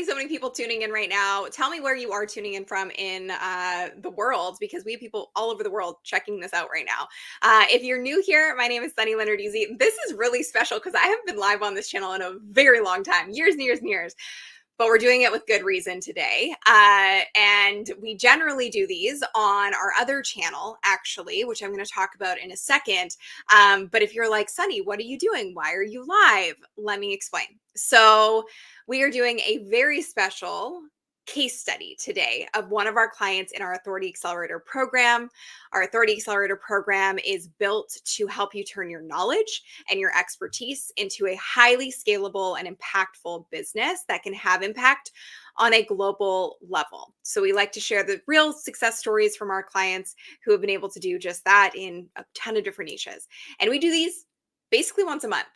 already so many people tuning in right now. Tell me where you are tuning in from in the world, because we have people all over the world checking this out right now. If you're new here, my name is Sunny Leonardizzi. This is really special because I haven't been live on this channel in a very long time, years and years and years. But we're doing it with good reason today. And we generally do these on our other channel, actually, which I'm going to talk about in a second. But if you're like, Sunny, what are you doing? Why are you live? Let me explain. So we are doing a very special case study today of one of our clients in our Authority Accelerator program. Our Authority Accelerator program is built to help you turn your knowledge and your expertise into a highly scalable and impactful business that can have impact on a global level. So we like to share the real success stories from our clients who have been able to do just that in a ton of different niches. And we do these basically once a month.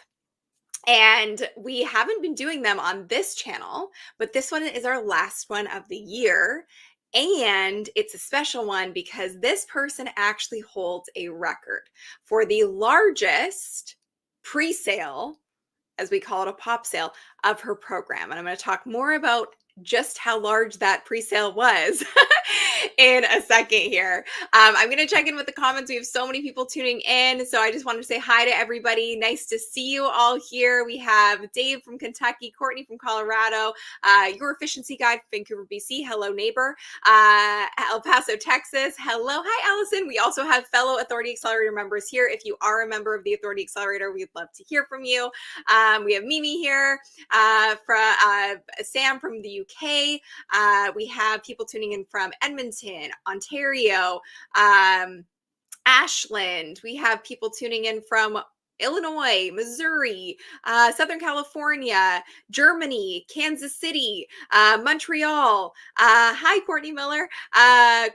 And we haven't been doing them on this channel, but this one is our last one of the year. And it's a special one because this person actually holds a record for the largest pre-sale, as we call it, a pop sale, of her program. And I'm going to talk more about just how large that pre-sale was in a second here. I'm going to check in with the comments. We have so many people tuning in. So I just wanted to say hi to everybody. Nice to see you all here. We have Dave from Kentucky, Courtney from Colorado, Your Efficiency Guide, Vancouver, BC. Hello, neighbor. El Paso, Texas. Hello. Hi, Allison. We also have fellow Authority Accelerator members here. If you are a member of the Authority Accelerator, we'd love to hear from you. We have Mimi here, Sam from the UK. We have people tuning in from Edmonton, Ontario, Ashland. We have people tuning in from Illinois, Missouri, Southern California, Germany, Kansas City, Montreal. Hi, Courtney Miller,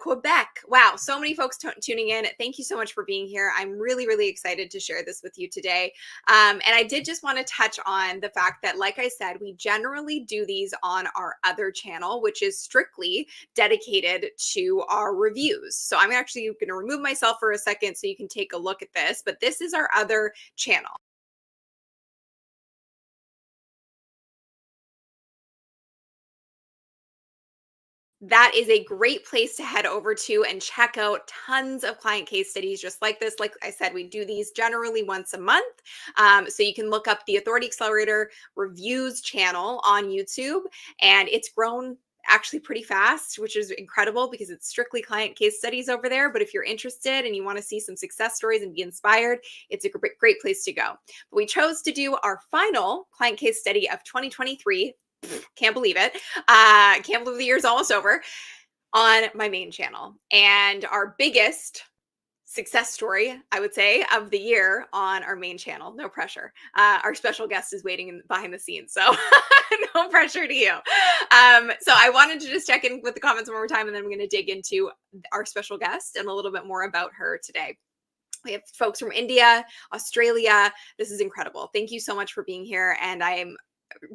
Quebec. Wow, so many folks tuning in. Thank you so much for being here. I'm really, really excited to share this with you today. And I did just want to touch on the fact that, like I said, we generally do these on our other channel, which is strictly dedicated to our reviews. So I'm actually going to remove myself for a second so you can take a look at this, but this is our other channel. That is a great place to head over to and check out tons of client case studies just like this. Like I said, we do these generally once a month. So you can look up the Authority Accelerator Reviews channel on YouTube, and it's grown actually pretty fast, which is incredible because it's strictly client case studies over there. But if you're interested and you want to see some success stories and be inspired, it's a great place to go. But we chose to do our final client case study of 2023. Can't believe it. Can't believe the year's almost over, on my main channel. And our biggest success story, I would say, of the year on our main channel. No pressure. Our special guest is waiting behind the scenes, so no pressure to you. So I wanted to just check in with the comments one more time, and then I'm going to dig into our special guest and a little bit more about her today. We have folks from India, Australia. This is incredible. Thank you so much for being here, and I'm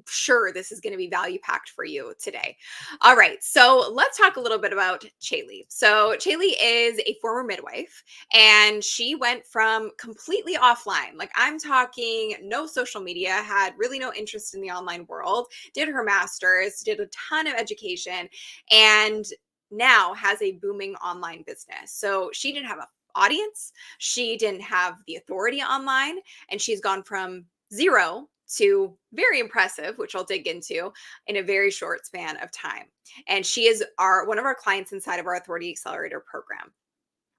sure this is going to be value packed for you today. All right, so let's talk a little bit about Chaye. So Chaye is a former midwife, and she went from completely offline, like I'm talking no social media, had really no interest in the online world, did her master's, did a ton of education, and now has a booming online business. So she didn't have an audience, she didn't have the authority online, and she's gone from zero to very impressive, which I'll dig into in a very short span of time. And she is one of our clients inside of our Authority Accelerator program.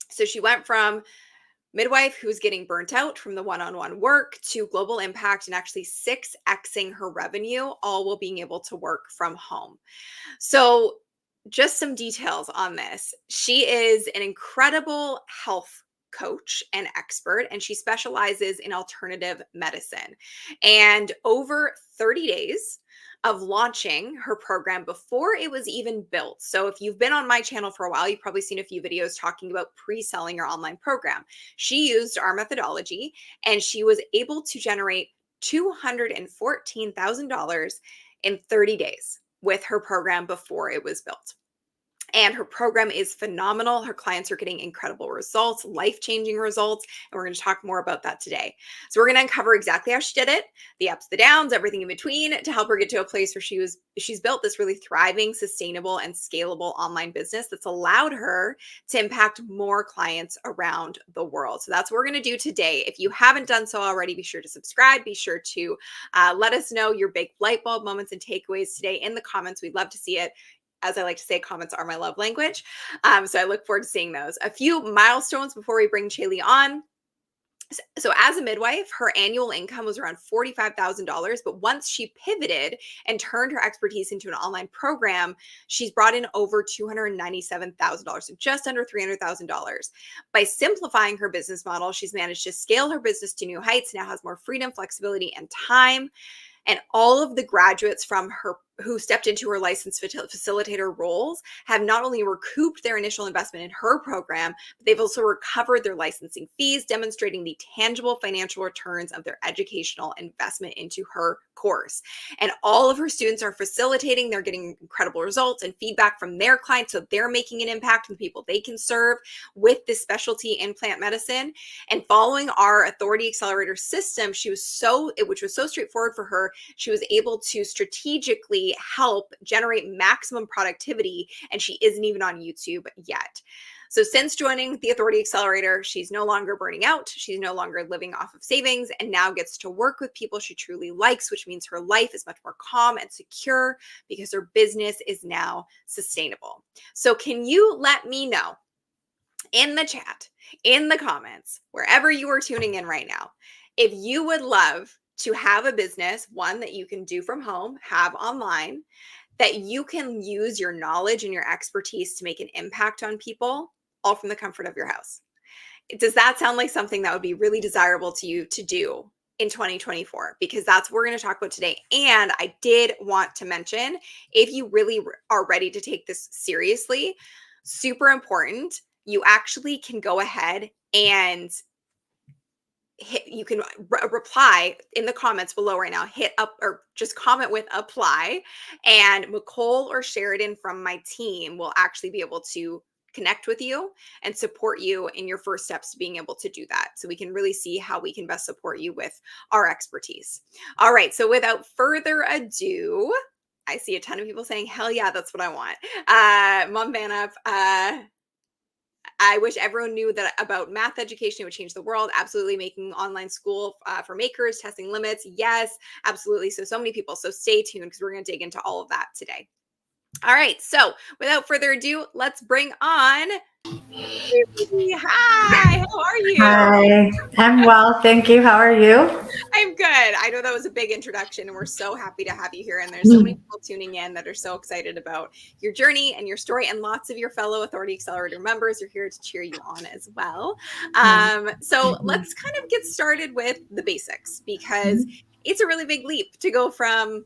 So she went from midwife who's getting burnt out from the one-on-one work to global impact and actually 6x'ing her revenue, all while being able to work from home. So just some details on this. She is an incredible health coach and expert, and she specializes in alternative medicine. And over 30 days of launching her program before it was even built. So if you've been on my channel for a while, you've probably seen a few videos talking about pre-selling your online program. She used our methodology, and she was able to generate $214,000 in 30 days with her program before it was built. And her program is phenomenal. Her clients are getting incredible results, life-changing results, and we're going to talk more about that today. So we're going to uncover exactly how she did it, the ups, the downs, everything in between, to help her get to a place where she's built this really thriving, sustainable, and scalable online business that's allowed her to impact more clients around the world. So that's what we're going to do today. If you haven't done so already, be sure to subscribe. Be sure to let us know your big light bulb moments and takeaways today in the comments. We'd love to see it. As I like to say, comments are my love language. So I look forward to seeing those. A few milestones before we bring Chaye on. So as a midwife, her annual income was around $45,000. But once she pivoted and turned her expertise into an online program, she's brought in over $297,000, so just under $300,000. By simplifying her business model, she's managed to scale her business to new heights, now has more freedom, flexibility, and time. And all of the graduates from her who stepped into her licensed facilitator roles have not only recouped their initial investment in her program, but they've also recovered their licensing fees, demonstrating the tangible financial returns of their educational investment into her course. And all of her students are facilitating. They're getting incredible results and feedback from their clients. So they're making an impact on the people they can serve with this specialty in plant medicine. And following our Authority Accelerator system, which was so straightforward for her, she was able to strategically help generate maximum productivity, and she isn't even on YouTube yet. So since joining the Authority Accelerator, she's no longer burning out. She's no longer living off of savings and now gets to work with people she truly likes, which means her life is much more calm and secure because her business is now sustainable. So can you let me know in the chat, in the comments, wherever you are tuning in right now, if you would love to have a business, one that you can do from home, have online, that you can use your knowledge and your expertise to make an impact on people, all from the comfort of your house. Does that sound like something that would be really desirable to you to do in 2024? Because that's what we're going to talk about today. And I did want to mention, if you really are ready to take this seriously, super important, you actually can go ahead and you can reply in the comments below right now, hit up or just comment with apply, and Nicole or Sheridan from my team will actually be able to connect with you and support you in your first steps to being able to do that. So we can really see how we can best support you with our expertise. All right. So without further ado, I see a ton of people saying, hell yeah, that's what I want. Mom Vanup, I wish everyone knew that about math education. It would change the world. Absolutely. Making online school for makers, testing limits. Yes, absolutely. So many people. So stay tuned because we're going to dig into all of that today. All right. So without further ado, let's bring on. Hi, how are you? Hi, I'm well. Thank you. How are you? I'm good. I know that was a big introduction, and we're so happy to have you here. And there's so many people tuning in that are so excited about your journey and your story, and lots of your fellow Authority Accelerator members are here to cheer you on as well. So let's kind of get started with the basics, because it's a really big leap to go from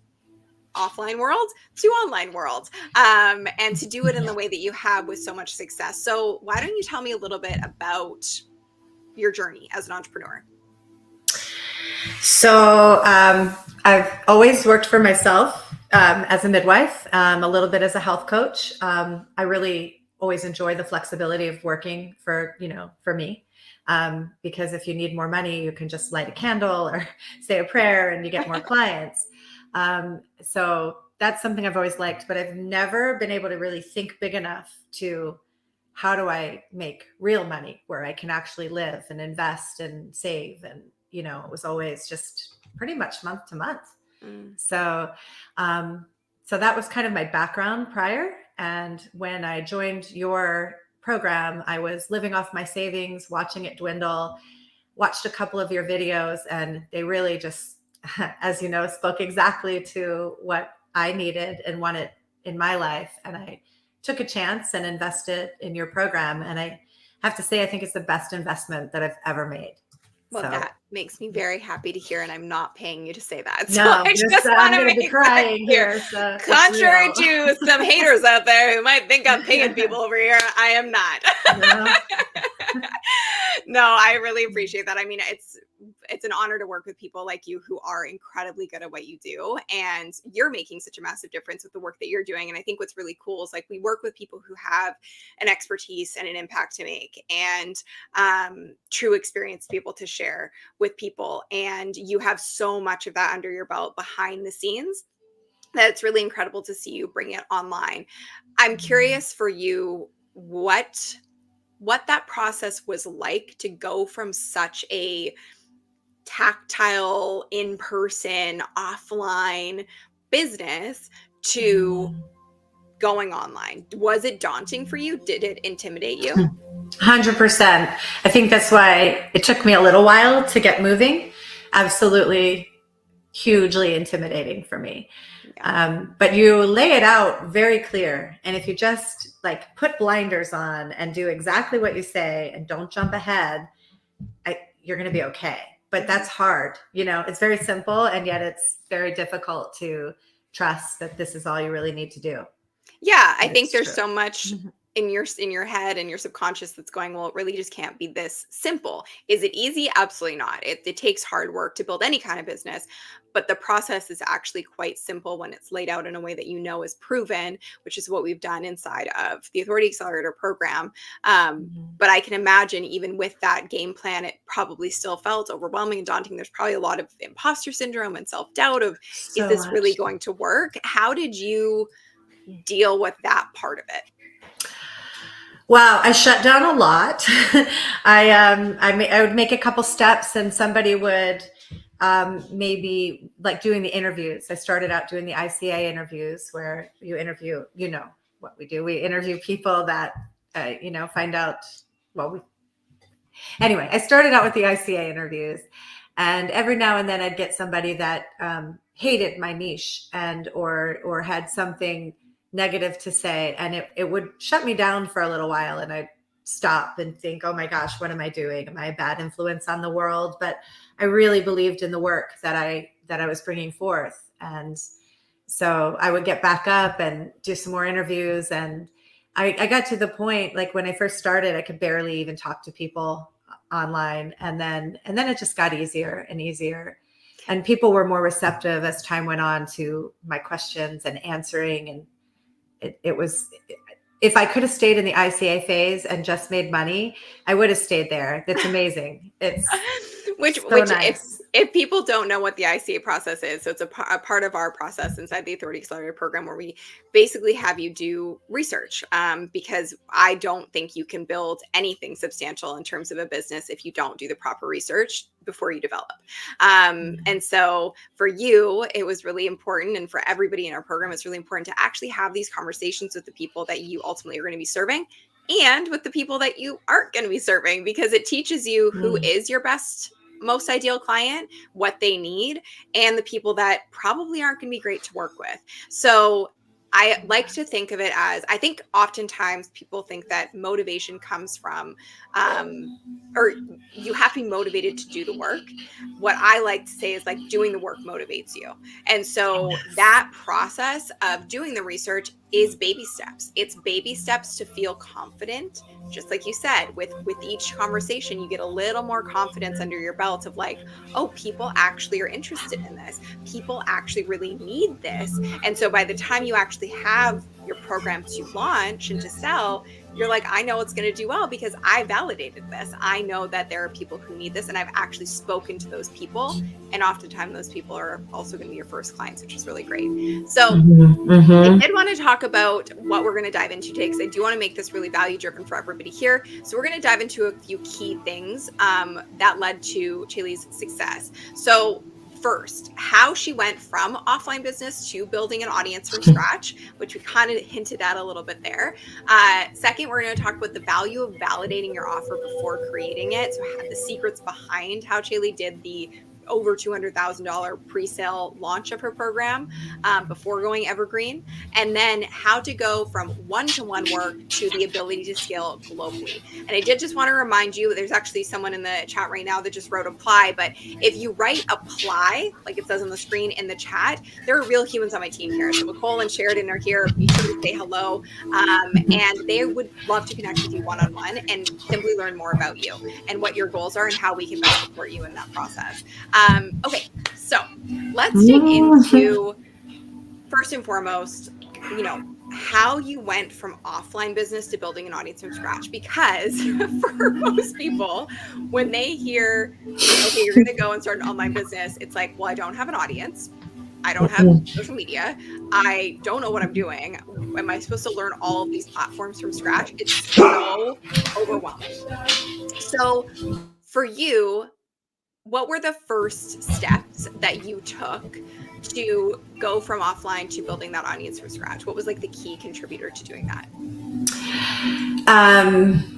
offline world to online world, and to do it in the way that you have with so much success. So why don't you tell me a little bit about your journey as an entrepreneur? So I've always worked for myself as a midwife, a little bit as a health coach. I really always enjoy the flexibility of working for me, because if you need more money, you can just light a candle or say a prayer and you get more clients. So that's something I've always liked, but I've never been able to really think big enough to how do I make real money where I can actually live and invest and save. And, it was always just pretty much month to month. So that was kind of my background prior. And when I joined your program, I was living off my savings, watching it dwindle, watched a couple of your videos, and they really just, as you know, spoke exactly to what I needed and wanted in my life. And I took a chance and invested in your program. And I have to say, I think it's the best investment that I've ever made. Well, that makes me very happy to hear, and I'm not paying you to say that. So no, I just I'm going to be crying here. So contrary to some haters out there who might think I'm paying people over here, I am not. No, I really appreciate that. I mean, it's an honor to work with people like you who are incredibly good at what you do. And you're making such a massive difference with the work that you're doing. And I think what's really cool is like we work with people who have an expertise and an impact to make, and true experience to be able to share with people. And you have so much of that under your belt behind the scenes that it's really incredible to see you bring it online. I'm curious for you what that process was like to go from such a tactile, in-person, offline business to going online. Was it daunting for you? Did it intimidate you? 100%. I think that's why it took me a little while to get moving. Absolutely hugely intimidating for me. Yeah. But you lay it out very clear. And if you just like put blinders on and do exactly what you say and don't jump ahead, you're going to be okay. But that's hard. You know, it's very simple, and yet it's very difficult to trust that this is all you really need to do. Yeah, I And think it's there's true. so much in your head and your subconscious that's going, well, it really just can't be this simple. Is it easy? Absolutely not. It takes hard work to build any kind of business, but the process is actually quite simple when it's laid out in a way that you know is proven, which is what we've done inside of the Authority Accelerator program. But I can imagine even with that game plan, it probably still felt overwhelming and daunting. There's probably a lot of imposter syndrome and self-doubt of, is So this really much. going to work? How did you deal with that part of it? Wow, I shut down a lot. I would make a couple steps, and somebody would maybe like doing the interviews. I started out doing the ICA interviews, where you interview, you know what we do. We interview people that find out. Well, anyway, I started out with the ICA interviews, and every now and then I'd get somebody that hated my niche and or had something negative to say, and it would shut me down for a little while, and I'd stop and think, oh my gosh, what am I doing? Am I a bad influence on the world? But I really believed in the work that I was bringing forth, and so I would get back up and do some more interviews. And I got to the point, like when I first started, I could barely even talk to people online, and then it just got easier and easier. And people were more receptive as time went on to my questions and answering. And it was, if I could have stayed in the ICA phase and just made money, I would have stayed there. That's amazing. It's which nice. if people don't know what the ICA process is, so it's a part of our process inside the Authority Accelerator program, where we basically have you do research, because I don't think you can build anything substantial in terms of a business if you don't do the proper research before you develop. And so for you, it was really important, and for everybody in our program, it's really important to actually have these conversations with the people that you ultimately are going to be serving, and with the people that you aren't going to be serving, because it teaches you who is your best, most ideal client, what they need, and the people that probably aren't going to be great to work with. So I like to think of it as, I think oftentimes people think that motivation comes from, or you have to be motivated to do the work. What I like to say is like doing the work motivates you. And so that process of doing the research is baby steps. It's baby steps to feel confident. Just like you said, with each conversation, you get a little more confidence under your belt of like, oh, people actually are interested in this. People actually really need this. And so by the time you actually have your program to launch and to sell, you're like, I know it's going to do well because I validated this. I know that there are people who need this, and I've actually spoken to those people. And oftentimes those people are also going to be your first clients, which is really great. So I did want to talk about what we're going to dive into today, because I do want to make this really value driven for everybody here. So we're going to dive into a few key things that led to Chaye's success. So first, how she went from offline business to building an audience from scratch, which we kind of hinted at a little bit there. Second, we're going to talk about the value of validating your offer before creating it. So the secrets behind how Chaye did the over $200,000 pre-sale launch of her program before going evergreen, and then how to go from one-to-one work to the ability to scale globally. And I did just want to remind you, there's actually someone in the chat right now that just wrote apply, but if you write apply, like it says on the screen in the chat, there are real humans on my team here. So Nicole and Sheridan are here. Be sure to say hello. And they would love to connect with you one-on-one and simply learn more about you and what your goals are and how we can best support you in that process. Okay, so let's dig into, first and foremost, how you went from offline business to building an audience from scratch. Because for most people, when they hear, okay, you're going to go and start an online business, it's like, well, I don't have an audience. I don't have social media. I don't know what I'm doing. Am I supposed to learn all of these platforms from scratch? It's so overwhelming. So for you, what were the first steps that you took to go from offline to building that audience from scratch? What was like the key contributor to doing that?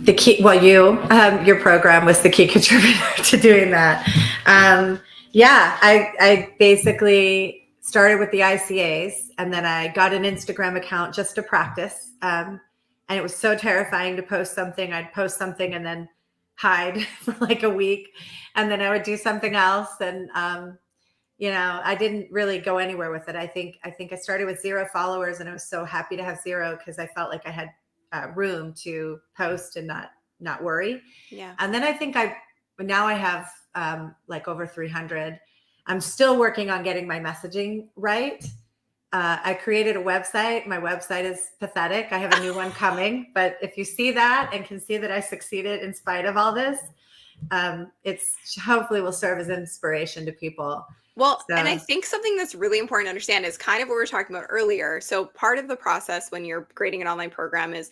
The key, well, your program was the key contributor to doing that. I basically started with the ICAs, and then I got an Instagram account just to practice. And it was so terrifying to post something. I'd post something and then hide for like a week, and then I would do something else. And I didn't really go anywhere with it. I think I started with 0 followers, and I was so happy to have 0 because I felt like I had room to post and not worry. Yeah. And then I think now I have like over 300. I'm still working on getting my messaging right. I created a website. My website is pathetic. I have a new one coming, but if you see that and can see that I succeeded in spite of all this, it's hopefully will serve as inspiration to people. Well, and I think something that's really important to understand is kind of what we were talking about earlier. So part of the process when you're creating an online program is,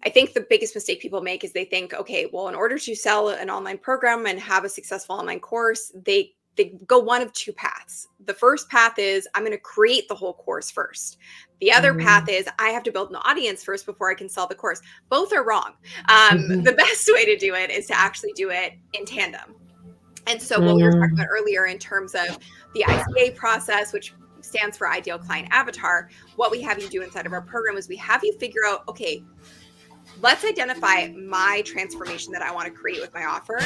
I think the biggest mistake people make is they think, okay, well, in order to sell an online program and have a successful online course, they go one of 2 paths. The first path is I'm going to create the whole course first. The other path is I have to build an audience first before I can sell the course. Both are wrong. The best way to do it is to actually do it in tandem. And so what we were talking about earlier in terms of the ICA process, which stands for Ideal Client Avatar, what we have you do inside of our program is we have you figure out, okay, let's identify my transformation that I want to create with my offer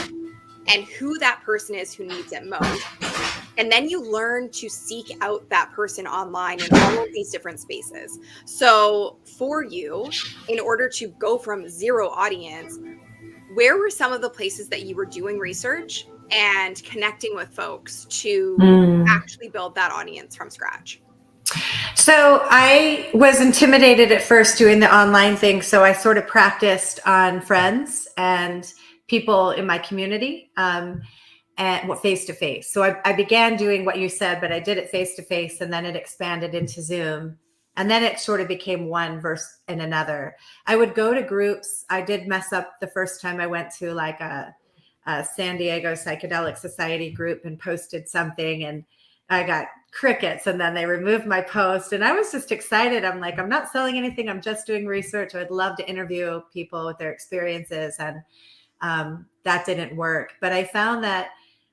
and who that person is who needs it most. And then you learn to seek out that person online in all of these different spaces. So for you, in order to go from 0 audience, where were some of the places that you were doing research and connecting with folks to actually build that audience from scratch? So I was intimidated at first doing the online thing. So I sort of practiced on friends and people in my community, and face to face. So I began doing what you said, but I did it face to face, and then it expanded into Zoom. And then it sort of became one verse and another. I would go to groups. I did mess up the first time I went to like a San Diego Psychedelic Society group and posted something, and I got crickets, and then they removed my post. And I was just excited. I'm like, I'm not selling anything. I'm just doing research. I'd love to interview people with their experiences. And that didn't work. But I found that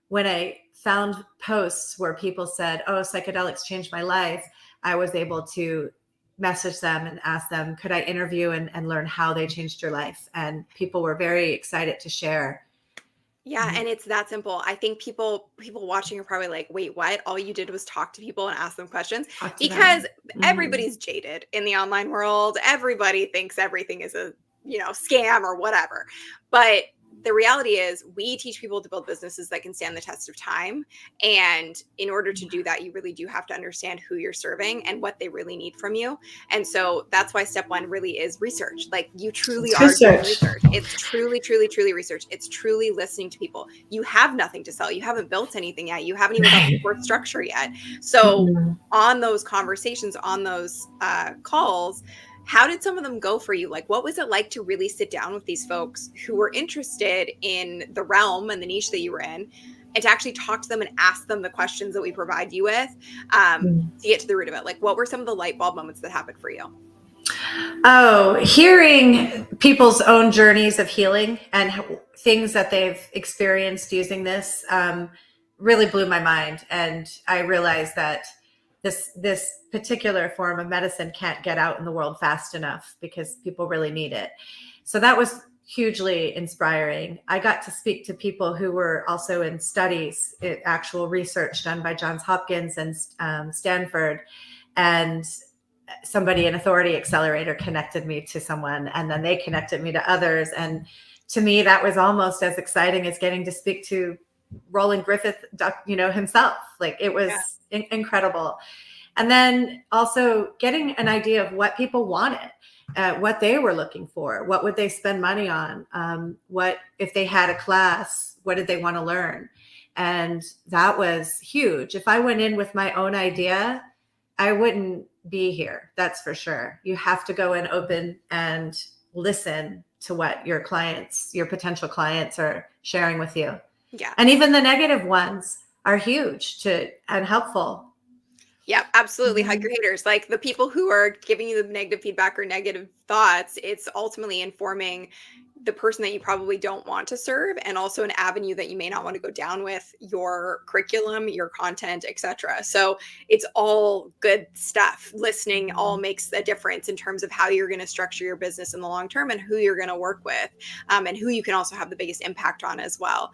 when I found posts where people said, oh, psychedelics changed my life, I was able to message them and ask them, could I interview and learn how they changed your life? And people were very excited to share. Yeah, and it's that simple. I think people watching are probably like, wait, what? All you did was talk to people and ask them questions? Because everybody's jaded in the online world. Everybody thinks everything is a scam or whatever. But the reality is we teach people to build businesses that can stand the test of time. And in order to do that, you really do have to understand who you're serving and what they really need from you. And so that's why step 1 really is research. Like you truly are doing research. It's truly, truly, truly research. It's truly listening to people. You have nothing to sell. You haven't built anything yet. You haven't even got the core structure yet. So on those conversations, on those calls, how did some of them go for you? Like, what was it like to really sit down with these folks who were interested in the realm and the niche that you were in, and to actually talk to them and ask them the questions that we provide you with to get to the root of it? Like, what were some of the light bulb moments that happened for you? Oh, hearing people's own journeys of healing and things that they've experienced using this really blew my mind. And I realized that this particular form of medicine can't get out in the world fast enough because people really need it. So that was hugely inspiring. I got to speak to people who were also in studies, actual research done by Johns Hopkins and Stanford, and somebody in Authority Accelerator connected me to someone, and then they connected me to others. And to me, that was almost as exciting as getting to speak to Roland Griffith, himself. Like, it was incredible. And then also getting an idea of what people wanted, what they were looking for, what would they spend money on, what if they had a class, what did they want to learn? And that was huge. If I went in with my own idea, I wouldn't be here. That's for sure. You have to go in open and listen to what your potential clients are sharing with you. Yeah. And even the negative ones are huge and helpful. Yeah, absolutely. Hug your haters. Like, the people who are giving you the negative feedback or negative thoughts, it's ultimately informing the person that you probably don't want to serve, and also an avenue that you may not want to go down with your curriculum, your content, etc. So it's all good stuff. Listening all makes a difference in terms of how you're going to structure your business in the long term, and who you're going to work with, and who you can also have the biggest impact on as well.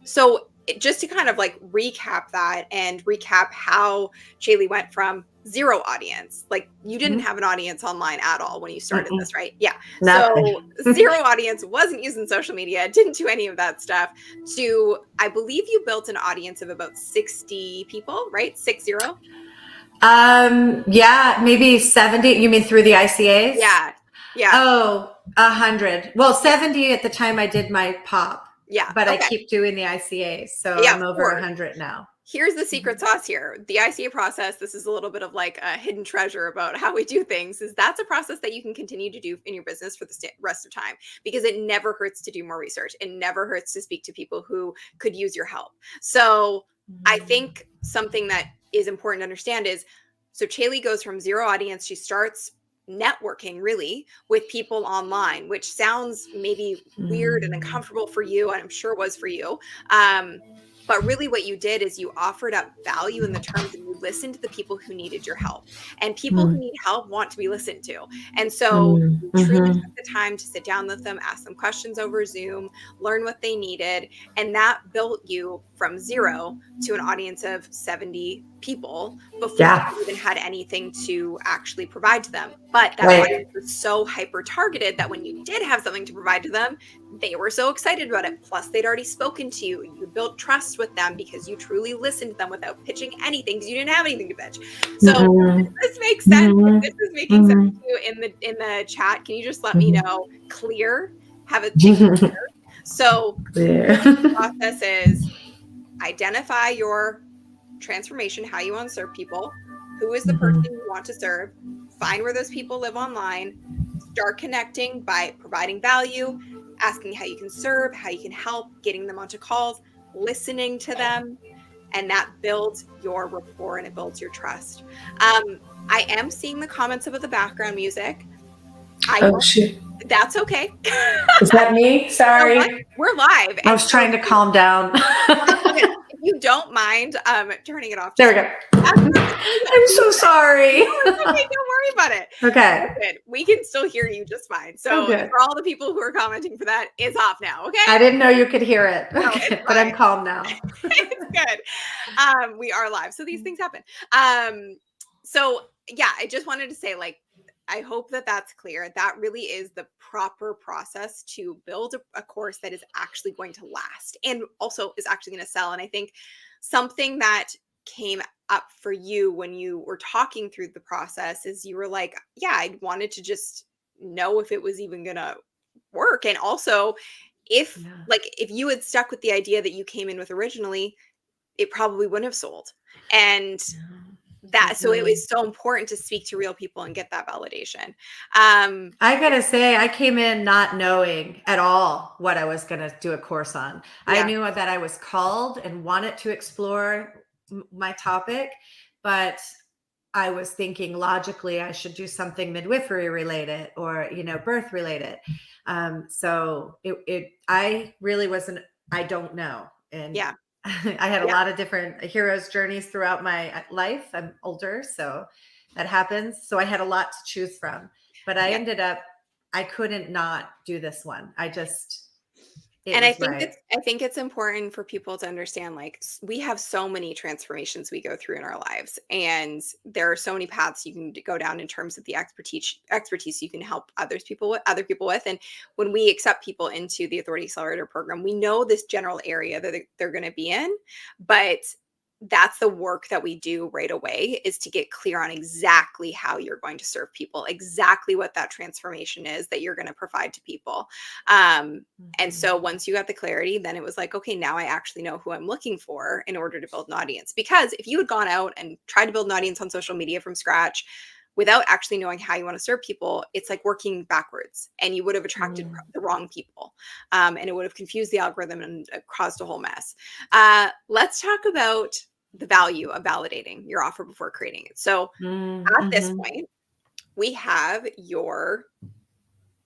So just to kind of like recap that and recap how Chaye went from zero audience, like you didn't have an audience online at all when you started this, right? Yeah. Nothing. So zero audience, wasn't using social media, didn't do any of that stuff, to, I believe you built an audience of about 60 people, right? 60? Yeah, maybe 70. You mean through the ICAs? Yeah. Yeah. Oh, 100. Well, 70 at the time I did my pop. Yeah. But I keep doing the ICAs. So yeah, I'm over 100 now. Here's the secret sauce here. The ICA process, this is a little bit of like a hidden treasure about how we do things, is that's a process that you can continue to do in your business for the rest of time, because it never hurts to do more research. It never hurts to speak to people who could use your help. So I think something that is important to understand is, so Chaye goes from zero audience, she starts networking really with people online, which sounds maybe weird and uncomfortable for you, and I'm sure it was for you. But really what you did is you offered up value in the terms, and you listened to the people who needed your help, and people who need help want to be listened to. And so you truly took the time to sit down with them, ask them questions over Zoom, learn what they needed. And that built you from zero to an audience of 70 people before you even had anything to actually provide to them. But that audience was so hyper targeted that when you did have something to provide to them, they were so excited about it. Plus, they'd already spoken to you. You built trust with them because you truly listened to them without pitching anything, because you didn't have anything to pitch. So this makes sense. If this is making sense to you in the chat, can you just let me know? Clear. Have it clear. So the process is identify your transformation, how you want to serve people, who is the person you want to serve, find where those people live online, start connecting by providing value, asking how you can serve, how you can help, getting them onto calls, listening to them, and that builds your rapport and it builds your trust. I am seeing the comments about the background music. Shit. That's okay. Is that me? Sorry. We're live. I was trying to calm down. If you don't mind turning it off. There we go. I'm so sorry. No, it's okay. Don't worry about it. Okay. Good. We can still hear you just fine. So for all the people who are commenting for that, it's off now. Okay. I didn't know you could hear it. No, okay. But I'm calm now. It's good. We are live. So these things happen. So yeah, I just wanted to say, like, I hope that that's clear. That really is the proper process to build a course that is actually going to last and also is actually going to sell. And I think something that came up for you when you were talking through the process is you were like, yeah, I wanted to just know if it was even going to work. And also if you had stuck with the idea that you came in with originally, it probably wouldn't have sold. And so it was so important to speak to real people and get that validation. I gotta say, I came in not knowing at all what I was gonna do a course on. I knew that I was called and wanted to explore my topic, but I was thinking logically I should do something midwifery related or birth related. So I really wasn't. I don't know. And I had a Yeah. lot of different hero's journeys throughout my life. I'm older, so that happens. So I had a lot to choose from. But I Yeah. ended up, I couldn't not do this one. It And was right. I think it's important for people to understand, like, we have so many transformations we go through in our lives, and there are so many paths you can go down in terms of the expertise you can help other people with. And when we accept people into the Authority Accelerator program, we know this general area that they're going to be in, but that's the work that we do right away, is to get clear on exactly how you're going to serve people, exactly what that transformation is that you're going to provide to people. And Mhm. so once you got the clarity, then it was like, okay, now I actually know who I'm looking for in order to build an audience. Because if you had gone out and tried to build an audience on social media from scratch without actually knowing how you want to serve people, it's like working backwards, and you would have attracted Mhm. the wrong people. And it would have confused the algorithm and caused a whole mess. Let's talk about the value of validating your offer before creating it. So at this Mhm. point, we have your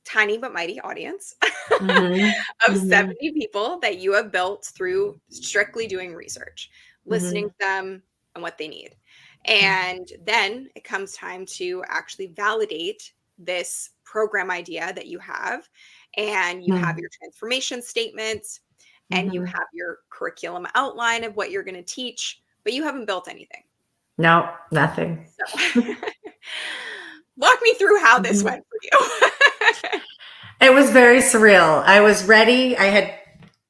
tiny but mighty audience Mhm. of Mhm. 70 people that you have built through strictly doing research, listening Mhm. to them and what they need. Mhm. And then it comes time to actually validate this program idea that you have. And you have Mhm. your transformation statements, and you Mhm. have your curriculum outline of what you're going to teach, but you haven't built anything. No, nothing. So walk me through how this Mhm. went for you. It was very surreal. I was ready. I had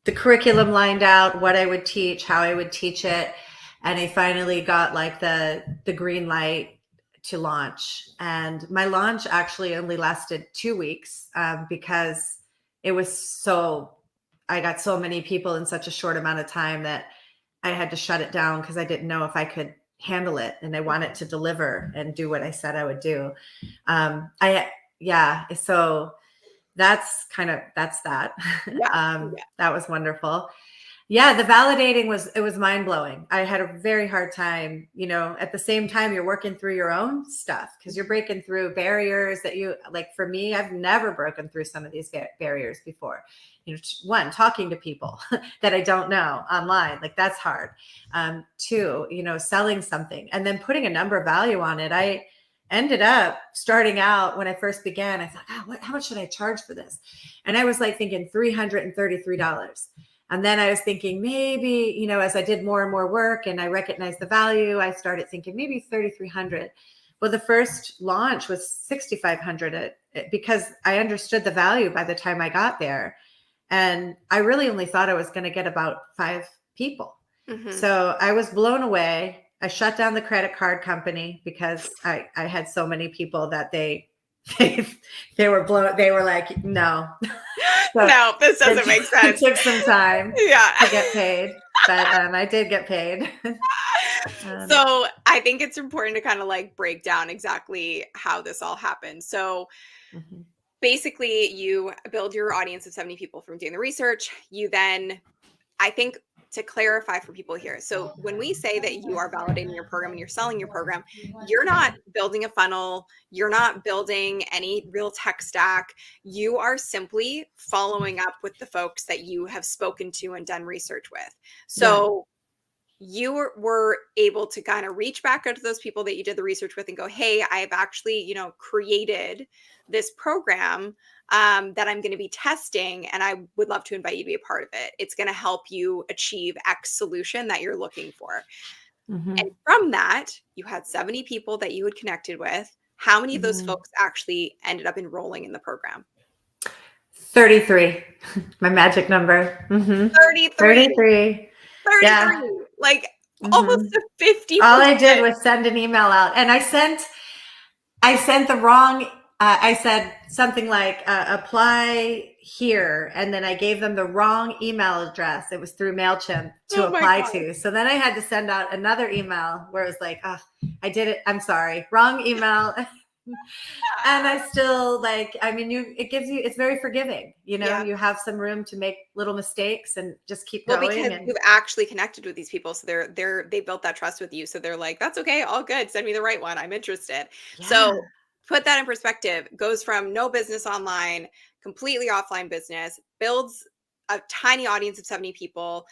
the curriculum lined out, what I would teach, how I would teach it, and I finally got like the green light to launch. And my launch actually only lasted 2 weeks because it was so. I got so many people in such a short amount of time that I had to shut it down because I didn't know if I could handle it, and I wanted to deliver and do what I said I would do. I Yeah, so that's that. Yeah. Yeah. That was wonderful. Yeah, the validating it was mind blowing. I had a very hard time, at the same time you're working through your own stuff because you're breaking through barriers that like for me, I've never broken through some of these barriers before. One, talking to people that I don't know online, like that's hard. Two, selling something and then putting a number value on it. I ended up starting out when I first began, I thought, how much should I charge for this? And I was like thinking $333. And then I was thinking maybe, as I did more and more work and I recognized the value, I started thinking maybe 3,300. Well, the first launch was 6,500 because I understood the value by the time I got there. And I really only thought I was going to get about 5 people. Hmm. So I was blown away. I shut down the credit card company because I had so many people that they, they were blown. They were like, no. So No, this it, doesn't make it sense. took some time Yeah. to get paid, but I did get paid. um, So I think it's important to kind of like break down exactly how this all happened. So mhm. basically, you build your audience of 70 people from doing the research. You then, I think, to clarify for people here. So when we say that you are validating your program and you're selling your program, you're not building a funnel, you're not building any real tech stack. You are simply following up with the folks that you have spoken to and done research with. Yeah. So you were able to kind of reach back out to those people that you did the research with and go, hey, I have actually, created this program that I'm going to be testing, and I would love to invite you to be a part of it. It's going to help you achieve X solution that you're looking for. hmm And from that, you had 70 people that you had connected with. How many of those hmm folks actually ended up enrolling in the program? 33, my magic number. 33. 33. Yeah. 33. Like almost hmm a All I did 50%. was send an email out, and I sent the wrong. I said something like apply here, and then I gave them the wrong email address. It was through MailChimp to Oh my apply God. to. So then I had to send out another email where it was like, oh, I did it. I'm sorry, wrong email. And I still it gives you, it's very forgiving. Yeah. You have some room to make little mistakes and just keep Well, because going. And you've actually connected with these people, so they built that trust with you. So they're like, "That's okay, all good. Send me the right one. I'm interested." yeah. So put that in perspective. Goes from no business online, completely offline business, builds a tiny audience of 70 people,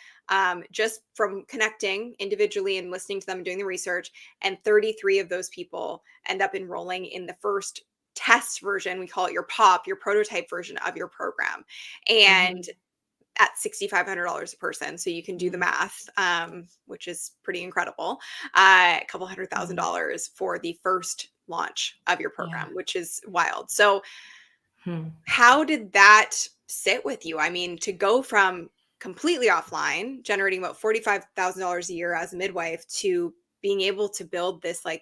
just from connecting individually and listening to them and doing the research. And 33 of those people end up enrolling in the first test version. We call it your POP, your prototype version of your program. And Mhm. at $6,500 a person. So you can do the Mhm. math, which is pretty incredible. A couple hundred thousand Mhm. dollars for the first launch of your Yeah. program, which is wild. So Hmm. how did that sit with you? I mean, to go from completely offline, generating about $45,000 a year as a midwife, to being able to build this, like,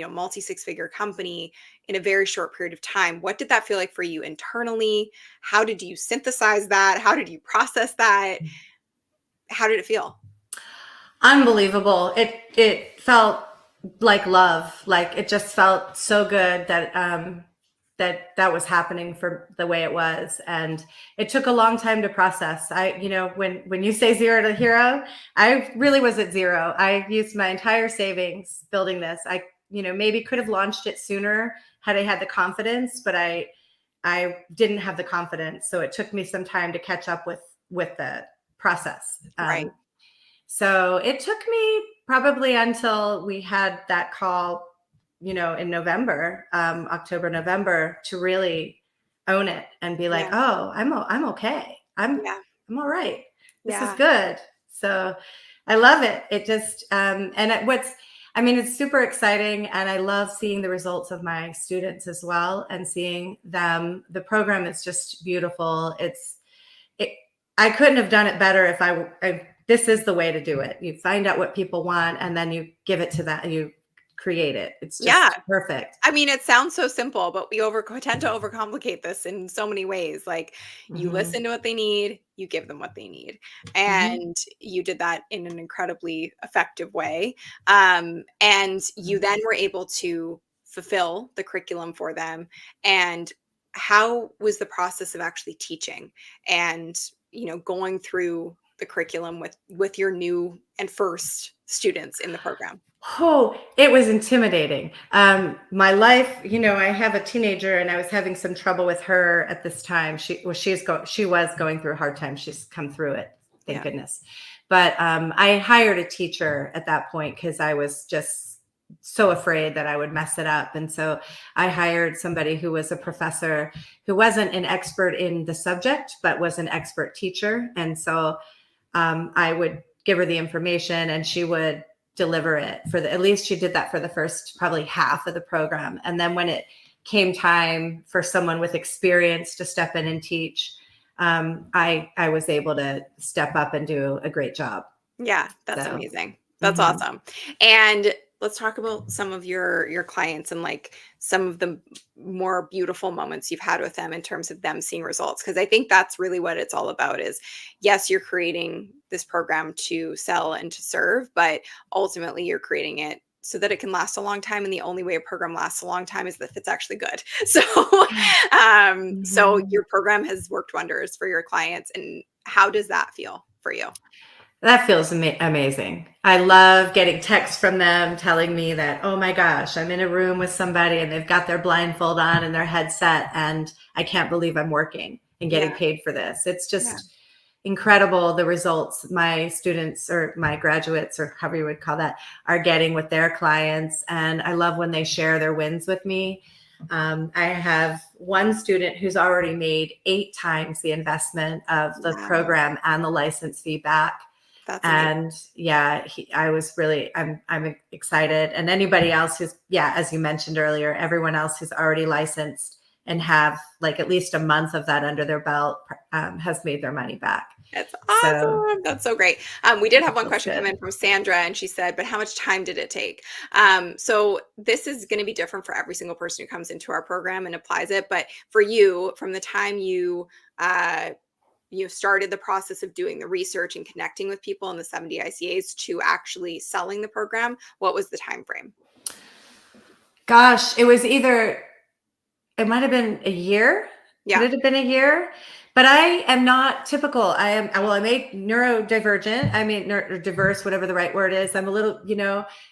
multi six-figure company in a very short period of time. What did that feel like for you internally? How did you synthesize that? How did you process that? How did it feel? Unbelievable. It felt like love. Like it just felt so good that that was happening for the way it was, and it took a long time to process. When you say zero to hero, I really was at zero. I used my entire savings building this. I maybe could have launched it sooner had I had the confidence, but I didn't have the confidence, so it took me some time to catch up with the process. Right. So it took me probably until we had that call, in November, October, November, to really own it and be like, Yeah. oh, I'm okay. Yeah. I'm all right. This is Yeah. good. So I love it. It just, it's super exciting. And I love seeing the results of my students as well, and seeing them. The program is just beautiful. It, I couldn't have done it better if this is the way to do it. You find out what people want and then you give it to that. You create it. It's Yeah. just perfect. I mean, it sounds so simple, but we tend to overcomplicate this in so many ways. Like, you Hmm. listen to what they need, you give them what they need, Hmm. and you did that in an incredibly effective way. And you then were able to fulfill the curriculum for them. And how was the process of actually teaching and going through the curriculum with your new and first students in the program? Oh, it was intimidating. My life, I have a teenager and I was having some trouble with her at this time. She was going through a hard time. She's come through it, thank Yeah. goodness. But I hired a teacher at that point because I was just so afraid that I would mess it up. And so I hired somebody who was a professor who wasn't an expert in the subject, but was an expert teacher. And so I would give her the information and she would deliver it at least she did that for the first probably half of the program. And then when it came time for someone with experience to step in and teach, I was able to step up and do a great job. Yeah, that's So, amazing. That's mhm. awesome. And let's talk about some of your clients and, like, some of the more beautiful moments you've had with them in terms of them seeing results, because I think that's really what it's all about. Is, yes, you're creating this program to sell and to serve, but ultimately you're creating it so that it can last a long time, and the only way a program lasts a long time is if it's actually good. So Mhm. your program has worked wonders for your clients. And how does that feel for you? That feels amazing. I love getting texts from them telling me that, oh my gosh, I'm in a room with somebody and they've got their blindfold on and their headset, and I can't believe I'm working and getting Yeah. paid for this. It's Yeah. just incredible the results my students or my graduates, or however you would call that, are getting with their clients. And I love when they share their wins with me. I have one student who's already made 8 times the investment of the Wow. program and the license fee back. That's amazing. And yeah, I was really, I'm excited. And anybody else who's, yeah, as you mentioned earlier, everyone else who's already licensed and have like at least a month of that under their belt has made their money back. That's So awesome. That's so great. We did have it one feels question come good. in from Sandra, and she said, "But how much time did it take?" So this is going to be different for every single person who comes into our program and applies it. But for you, from the time uh, you started the process of doing the research and connecting with people in the 70 ICAs to actually selling the program, what was the time frame? Gosh, it might have been a year. Could Yeah. it have been a year? But I am not typical. I made neurodivergent. I mean, diverse, whatever the right word is. I'm a little,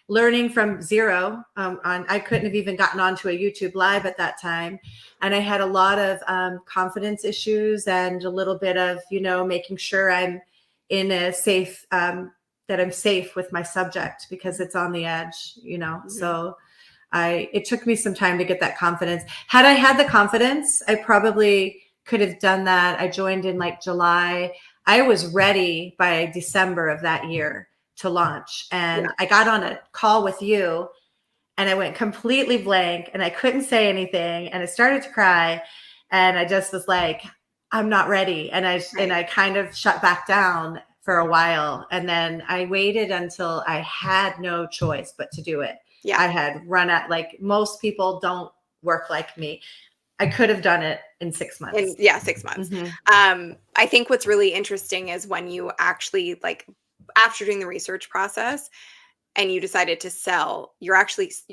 learning from zero. I couldn't have even gotten onto a YouTube live at that time. And I had a lot of confidence issues and a little bit of, making sure I'm in a safe, that I'm safe with my subject because it's on the edge, So it took me some time to get that confidence. Had I had the confidence, I probably could have done that. I joined in like July. I was ready by December of that year to launch. And I got on a call with you and I went completely blank and I couldn't say anything. And I started to cry. And I just was like, I'm not ready. And I kind of shut back down for a while. And then I waited until I had no choice but to do it. Yeah. I had run out, like most people don't work like me. I could have done it in 6 months. 6 months. I think what's really interesting is when you actually, like, after doing the research process and you decided to sell, your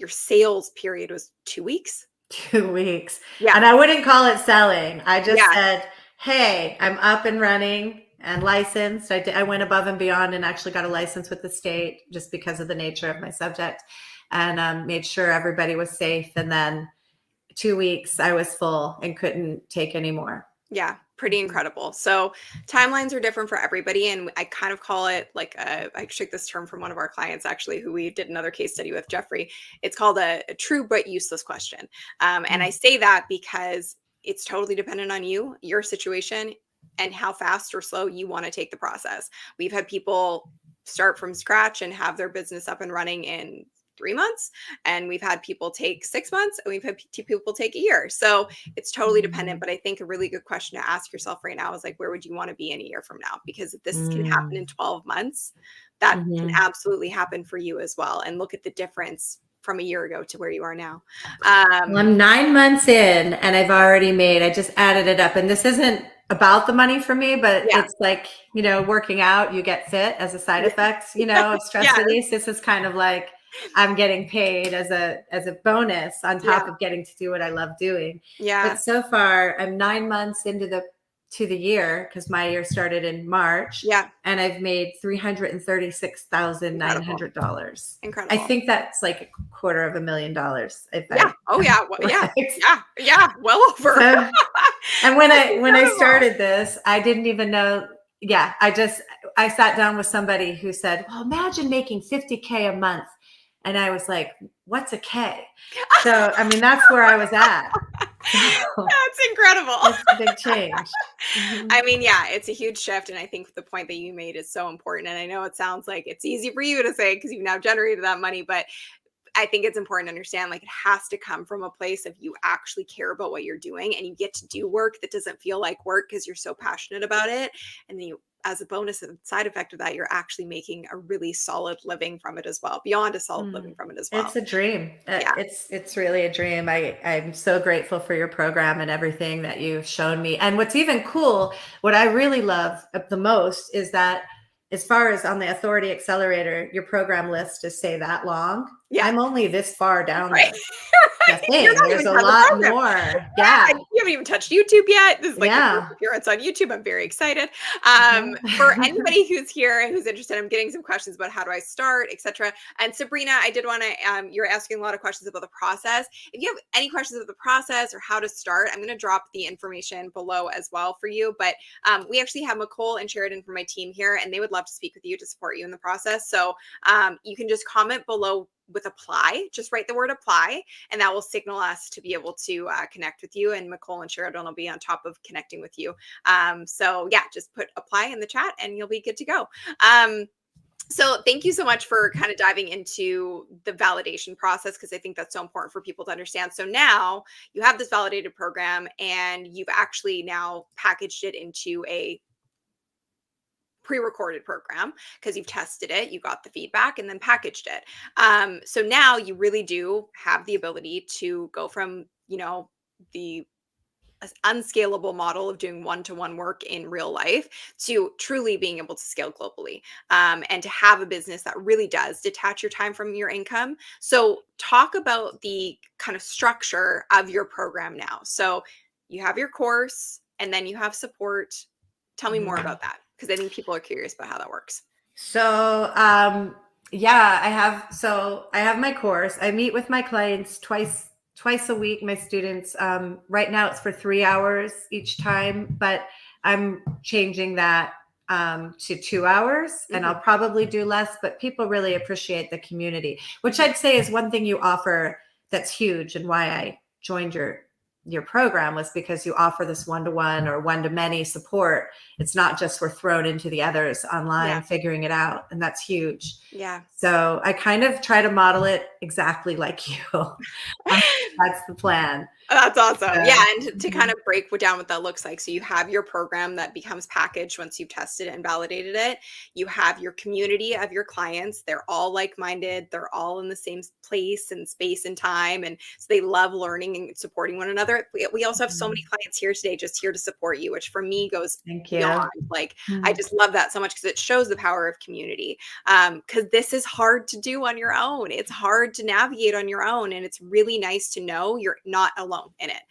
sales period was 2 weeks. 2 weeks. Yeah. And I wouldn't call it selling. I just said, hey, I'm up and running and licensed. I went above and beyond and actually got a license with the state just because of the nature of my subject, and made sure everybody was safe. And then 2 weeks I was full and couldn't take any more. Yeah, pretty incredible. So timelines are different for everybody. And I kind of call it like I took this term from one of our clients, actually, who we did another case study with, Jeffrey. It's called a true but useless question. And I say that because it's totally dependent on you, your situation, and how fast or slow you want to take the process. We've had people start from scratch and have their business up and running in 3 months, and we've had people take 6 months, and we've had people take a year. So it's totally dependent. But I think a really good question to ask yourself right now is like, where would you want to be in a year from now? Because if this can happen in 12 months, that can absolutely happen for you as well. And look at the difference from a year ago to where you are now. Well, I'm 9 months in and I've already I just added it up, and this isn't about the money for me, but it's like, working out, you get fit as a side effect, of stress release. This is kind of like, I'm getting paid as a bonus on top of getting to do what I love doing. Yeah. But so far I'm 9 months into the year, because my year started in March. Yeah. And I've made $336,900. Incredible. I think that's like $250,000. Oh yeah. Well, yeah. Well over. So, and when I started this, I didn't even know. Yeah. I sat down with somebody who said, well, imagine making $50K a month. And I was like, what's a K? So, I mean, that's where I was at. That's incredible. It's a big change. I mean, yeah, it's a huge shift. And I think the point that you made is so important. And I know it sounds like it's easy for you to say because you've now generated that money, but I think it's important to understand, like, it has to come from a place of you actually care about what you're doing, and you get to do work that doesn't feel like work because you're so passionate about it. And then you, as a bonus and side effect of that, you're actually making a really solid living from it as well, beyond a solid living from it as well. It's a dream. Yeah. It's really a dream. I'm so grateful for your program and everything that you've shown me. And what's even cool, what I really love the most is that as far as on the Authority Accelerator, your program list is, say, that long. Yeah. I'm only this far down there. There's a lot more. Yeah. You haven't even touched YouTube yet. This is like the first appearance on YouTube. I'm very excited. For anybody who's here and who's interested, I'm getting some questions about how do I start, etc. And Sabrina, I did want to, you're asking a lot of questions about the process. If you have any questions about the process or how to start, I'm going to drop the information below as well for you. But we actually have Nicole and Sheridan from my team here, and they would love to speak with you to support you in the process. So you can just comment below with apply, just write the word apply, and that will signal us to be able to connect with you. And Nicole and Sheridan will be on top of connecting with you. So yeah, just put apply in the chat and you'll be good to go. So thank you so much for kind of diving into the validation process, because I think that's so important for people to understand. So now you have this validated program and you've actually now packaged it into a pre-recorded program because you've tested it, you got the feedback, and then packaged it. So now you really do have the ability to go from, the unscalable model of doing one-to-one work in real life to truly being able to scale globally, and to have a business that really does detach your time from your income. So talk about the kind of structure of your program now. So you have your course and then you have support. Tell me more about that, because I think people are curious about how that works. So, yeah, I have my course. I meet with my clients twice a week, my students. Right now it's for 3 hours each time, but I'm changing that to 2 hours, and I'll probably do less, but people really appreciate the community, which I'd say is one thing you offer that's huge, and why I joined your program was because you offer this one-to-one or one-to-many support. It's not just we're thrown into the others online figuring it out, and that's huge. Yeah. So I kind of try to model it exactly like you. That's the plan. That's awesome. Yeah. And to kind of break down what that looks like. So you have your program that becomes packaged once you've tested and validated it. You have your community of your clients. They're all like-minded. They're all in the same place and space and time. And so they love learning and supporting one another. We also have so many clients here today, just here to support you, which for me goes beyond. Like, I just love that so much, because it shows the power of community. Because this is hard to do on your own. It's hard to navigate on your own. And it's really nice to know you're not alone in it.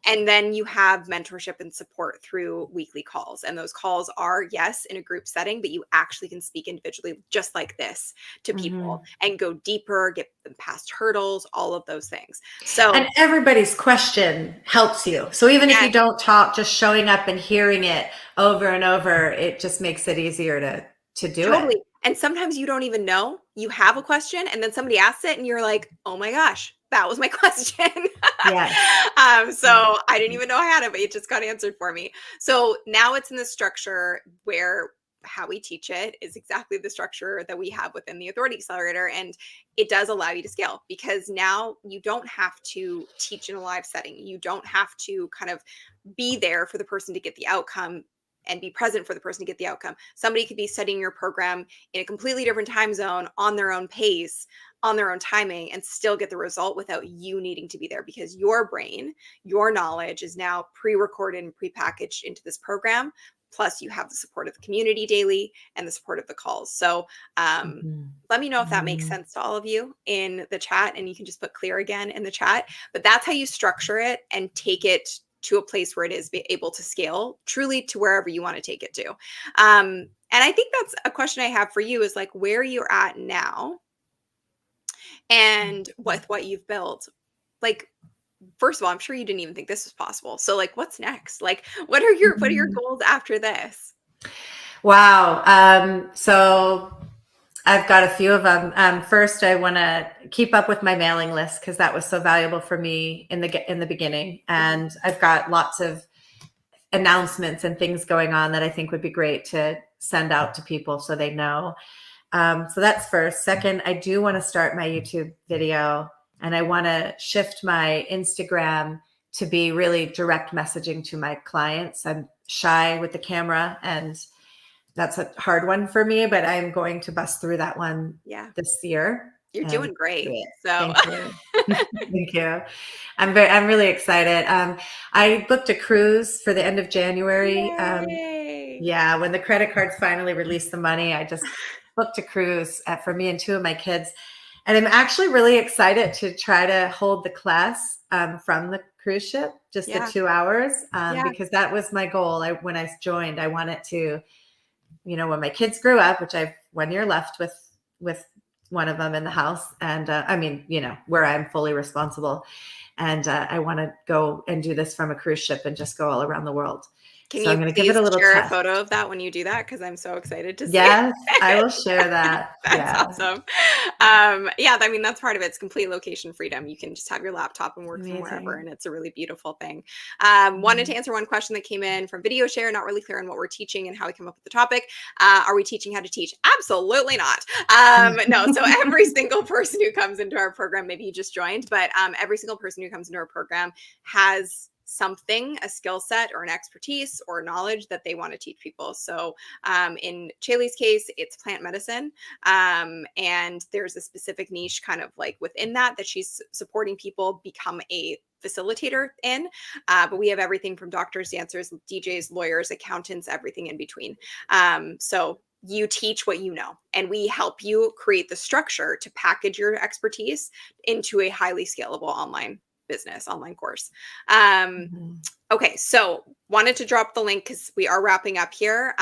And then you have mentorship and support through weekly calls. And those calls are, yes, in a group setting, but you actually can speak individually just like this to people and go deeper, get them past hurdles, all of those things. So, and everybody's question helps you. So even if you don't talk, just showing up and hearing it over and over, it just makes it easier to do it. And sometimes you don't even know you have a question, and then somebody asks it and you're like, oh my gosh, that was my question. So I didn't even know I had it, but it just got answered for me. So now it's in the structure where how we teach it is exactly the structure that we have within the Authority Accelerator. And it does allow you to scale, because now you don't have to teach in a live setting. You don't have to kind of be there for the person to get the outcome and be present for the person to get the outcome. Somebody could be studying your program in a completely different time zone, on their own pace, on their own timing, and still get the result without you needing to be there, because your brain, your knowledge is now pre-recorded and pre-packaged into this program. Plus you have the support of the community daily and the support of the calls. So let me know if that makes sense to all of you in the chat, and you can just put clear again in the chat. But that's how you structure it and take it to a place where it is able to scale truly to wherever you want to take it to. And I think that's a question I have for you, is like where you're at now and with what you've built. Like, first of all, I'm sure you didn't even think this was possible. So like, what's next? Like, what are your goals after this? Wow. So I've got a few of them. First, I want to keep up with my mailing list, because that was so valuable for me in the beginning. And I've got lots of announcements and things going on that I think would be great to send out to people so they know. So that's first. Second, I do want to start my YouTube video, and I want to shift my Instagram to be really direct messaging to my clients. I'm shy with the camera, and that's a hard one for me, but I'm going to bust through that one this year. You're doing great. So thank you. Thank you. I'm really excited. I booked a cruise for the end of January. When the credit cards finally released the money, I just booked a cruise for me and two of my kids. And I'm actually really excited to try to hold the class from the cruise ship, just the 2 hours, because that was my goal. When I joined, I wanted to, when my kids grew up, which I have 1 year left with one of them in the house, and where I'm fully responsible, and I want to go and do this from a cruise ship and just go all around the world. Can so you I'm going to give it a little share test. a photo of that when you do that? Because I'm so excited to see Yes, it. I will share that. That's awesome. That's part of it. It's complete location freedom. You can just have your laptop and work from wherever, and it's a really beautiful thing. Wanted to answer one question that came in from Video Share, not really clear on what we're teaching and how we come up with the topic. Are we teaching how to teach? Absolutely not. No, so every single person who comes into our program, maybe you just joined, but every single person who comes into our program has something, a skill set or an expertise or knowledge that they want to teach people. So in Chaye's case, it's plant medicine. And there's a specific niche kind of like within that she's supporting people become a facilitator in. But we have everything from doctors, dancers, DJs, lawyers, accountants, everything in between. So you teach what you know, and we help you create the structure to package your expertise into a highly scalable online business online course. Okay, so wanted to drop the link because we are wrapping up here.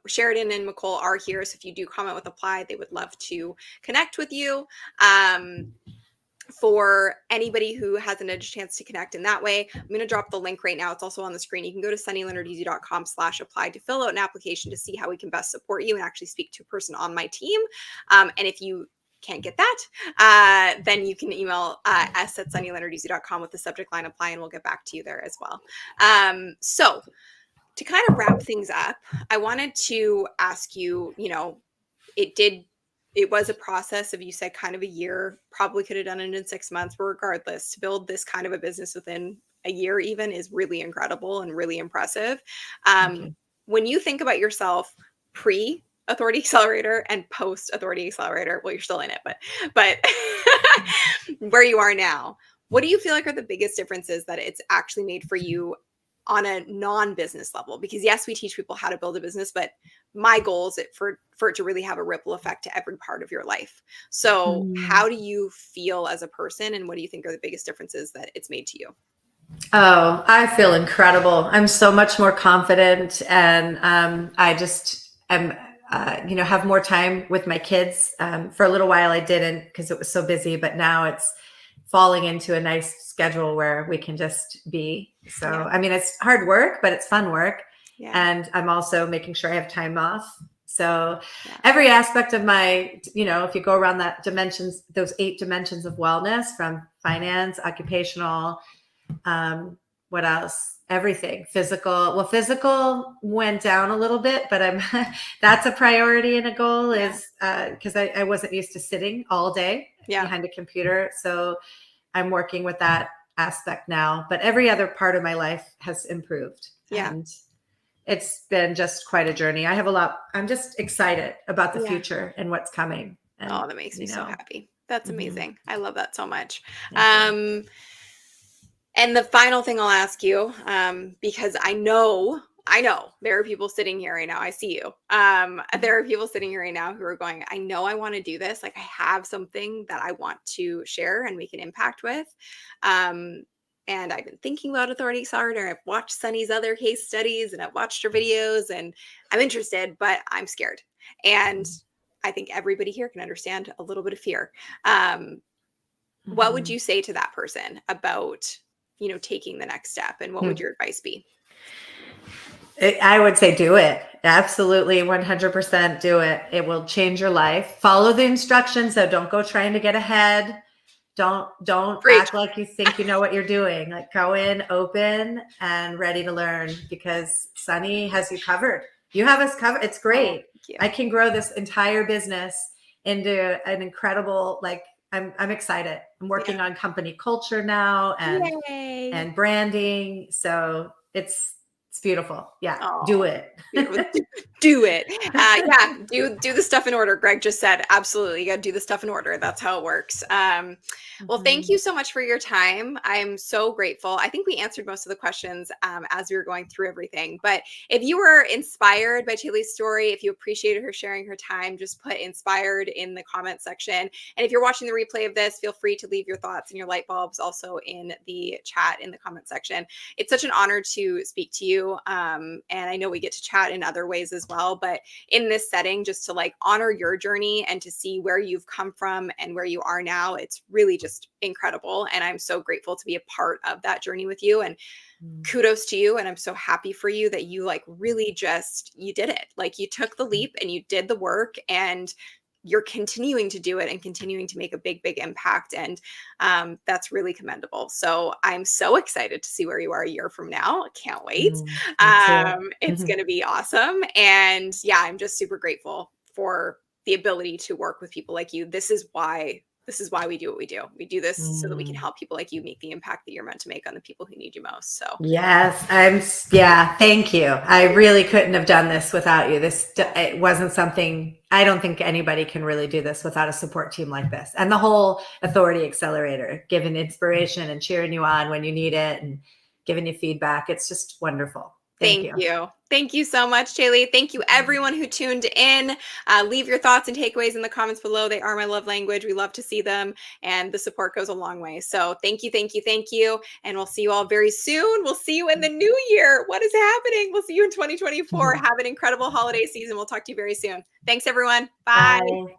Sheridan and McCole are here, so if you do comment with apply, they would love to connect with you. For anybody who hasn't had a chance to connect in that way, I'm going to drop the link right now. It's also on the screen. You can go to sunnyleonardeasy.com/apply to fill out an application to see how we can best support you and actually speak to a person on my team. And if you can't get that, then you can email us at sunnyleonardeasy.com with the subject line apply, and we'll get back to you there as well. So to kind of wrap things up, I wanted to ask you, it was a process of, you said, kind of a year, probably could have done it in 6 months, but regardless, to build this kind of a business within a year even is really incredible and really impressive. When you think about yourself pre Authority Accelerator and post Authority Accelerator, well, you're still in it, but where you are now, what do you feel like are the biggest differences that it's actually made for you on a non-business level? Because yes, we teach people how to build a business, but my goal is for it to really have a ripple effect to every part of your life. So how do you feel as a person, and what do you think are the biggest differences that it's made to you? Oh, I feel incredible. I'm so much more confident, and I just am, have more time with my kids. For a little while I didn't because it was so busy, but now it's falling into a nice schedule where we can just be. So, I mean, it's hard work, but it's fun work. And I'm also making sure I have time off. So every aspect of my, if you go around that dimensions, those 8 dimensions of wellness, from finance, occupational, what else? Everything. Physical. Well, physical went down a little bit, but that's a priority and a goal is because I wasn't used to sitting all day behind a computer. So I'm working with that aspect now, but every other part of my life has improved. And it's been just quite a journey. I have a lot. I'm just excited about the future and what's coming. And, that makes me so happy. That's amazing. I love that so much. And the final thing I'll ask you, because I know there are people sitting here right now. I see you. There are people sitting here right now who are going, I know I want to do this. Like, I have something that I want to share and make an impact with. And I've been thinking about Authority Accelerator. I've watched Sunny's other case studies and I've watched her videos, and I'm interested, but I'm scared. And I think everybody here can understand a little bit of fear. What would you say to that person about, taking the next step, and what would your advice be? I would say do it. Absolutely. 100% do it. It will change your life. Follow the instructions, though. Don't go trying to get ahead. Don't act like you think you know what you're doing. Like, go in open and ready to learn, because Sunny has you covered. You have us covered. It's great. I can grow this entire business into an incredible, I'm excited. I'm working on company culture now and branding. So it's beautiful. Do it. Do it. Do the stuff in order. Greg just said, absolutely. You got to do the stuff in order. That's how it works. Well, thank you so much for your time. I'm so grateful. I think we answered most of the questions as we were going through everything. But if you were inspired by Chayle's story, if you appreciated her sharing her time, just put inspired in the comment section. And if you're watching the replay of this, feel free to leave your thoughts and your light bulbs also in the chat in the comment section. It's such an honor to speak to you. And I know we get to chat in other ways as well, but in this setting, just to honor your journey and to see where you've come from and where you are now, it's really just incredible. And I'm so grateful to be a part of that journey with you, and kudos to you. And I'm so happy for you that you really you did it. You took the leap and you did the work, and you're continuing to do it and continuing to make a big, big impact. And that's really commendable. So I'm so excited to see where you are a year from now. I can't wait. It's going to be awesome. And I'm just super grateful for the ability to work with people like you. This is why we do what we do. We do this so that we can help people like you make the impact that you're meant to make on the people who need you most. So thank you. I really couldn't have done this without you. It wasn't something, I don't think anybody can really do this without a support team like this. And the whole Authority Accelerator, giving inspiration and cheering you on when you need it and giving you feedback. It's just wonderful. Thank Thank you. you. Thank you so much, Chaye. Thank you, everyone who tuned in. Leave your thoughts and takeaways in the comments below. They are my love language. We love to see them, and the support goes a long way. So thank you, thank you, thank you. And we'll see you all very soon. We'll see you in the new year. What is happening? We'll see you in 2024. Have an incredible holiday season. We'll talk to you very soon. Thanks, everyone. Bye. Bye.